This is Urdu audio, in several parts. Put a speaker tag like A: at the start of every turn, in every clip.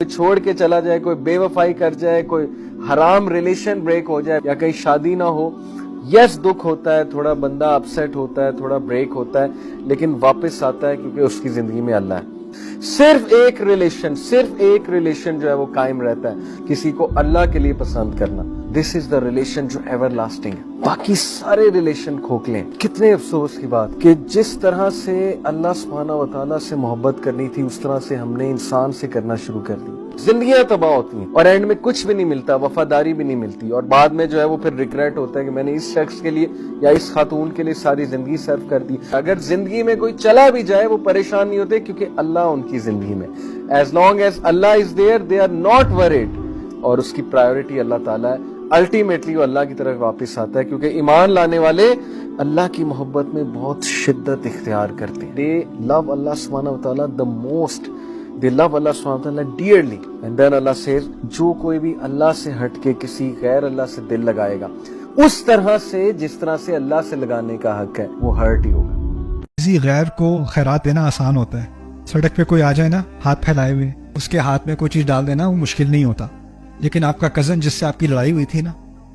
A: کوئی چھوڑ کے چلا جائے, کوئی بے وفائی کر جائے, کوئی حرام ریلیشن بریک ہو جائے, یا کہیں شادی نہ ہو, یس دکھ ہوتا ہے, تھوڑا بندہ اپسیٹ ہوتا ہے, تھوڑا بریک ہوتا ہے, لیکن واپس آتا ہے کیونکہ اس کی زندگی میں اللہ ہے. صرف ایک ریلیشن جو ہے وہ قائم رہتا ہے, کسی کو اللہ کے لیے پسند کرنا. دس از دا ریلیشن جو ایور لاسٹنگ ہے. باقی سارے ریلیشن کھوکھلے. کتنے افسوس کی بات کہ جس طرح سے اللہ سبحانہ و تعالیٰ سے محبت کرنی تھی اس طرح سے ہم نے انسان سے کرنا شروع کر دی. زندگیاں تباہ ہوتی ہیں اور اینڈ میں کچھ بھی نہیں ملتا, وفاداری بھی نہیں ملتی, اور بعد میں جو ہے وہ پھر ریگریٹ ہوتا ہے کہ میں نے اس شخص کے لیے یا اس خاتون کے لیے ساری زندگی صرف کر دی. اگر زندگی میں کوئی چلا بھی جائے وہ پریشان نہیں ہوتے کیونکہ اللہ ان کی زندگی میں. ایز لانگ ایز اللہ is there they are not worried, اور اس کی پرائیورٹی اللہ تعالیٰ ہے. الٹیمیٹلی وہ اللہ کی طرف واپس آتا ہے کیونکہ ایمان لانے والے اللہ کی محبت میں بہت شدت اختیار کرتے ہیں. دے لو اللہ سبحانہ و تعالیٰ the most, they love Allah subhanahu wa ta'ala dearly. And then Allah says, جو کوئی بھی اللہ سے ہٹ کے کسی غیر اللہ سے دل لگائے گا اس طرح سے جس طرح سے اللہ سے لگانے کا حق ہے وہ ہرٹ ہی ہوگا.
B: کسی غیر کو خیرات دینا آسان ہوتا ہے. سڑک پہ کوئی آ جائے نا ہاتھ پھیلائے ہوئے, اس کے ہاتھ میں کوئی چیز ڈال دینا وہ مشکل نہیں ہوتا. لیکن آپ کا کزن جس سے آپ کی لڑائی ہوئی تھی نا,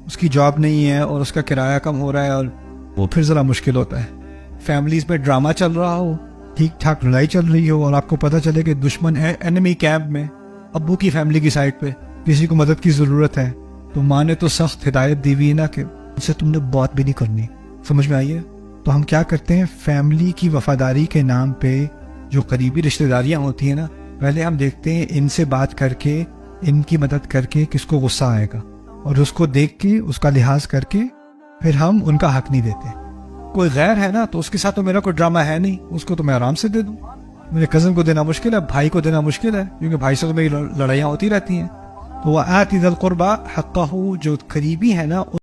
B: اس کی جاب نہیں ہے اور اس کا کرایہ کم ہو رہا ہے, اور وہ پھر ذرا مشکل ہوتا ہے. فیملیز میں ڈرامہ چل رہا ہو, ٹھیک ٹھاک لڑائی چل رہی ہو, اور آپ کو پتہ چلے کہ دشمن ہے انیمی کیمپ میں, ابو کی فیملی کی سائڈ پہ کسی کو مدد کی ضرورت ہے, تو ماں نے تو سخت ہدایت دی ہوئی نا کہ ان سے تم نے بات بھی نہیں کرنی. سمجھ میں آئیے؟ تو ہم کیا کرتے ہیں, فیملی کی وفاداری کے نام پہ جو قریبی رشتہ داریاں ہوتی ہیں نا, پہلے ہم دیکھتے ہیں ان سے بات کر کے, ان کی مدد کر کے کس کو غصہ آئے گا, اور اس کو دیکھ کے اس کا لحاظ کر کے پھر ہم ان کا حق نہیں دیتے. کوئی غیر ہے نا تو اس کے ساتھ تو میرا کوئی ڈرامہ ہے نہیں, اس کو تو میں آرام سے دے دوں. میرے کزن کو دینا مشکل ہے, بھائی کو دینا مشکل ہے, کیونکہ بھائی سے تو میری لڑائیاں ہوتی رہتی ہیں. تو وہ آتی ذی القربیٰ حقہ, جو قریبی ہے نا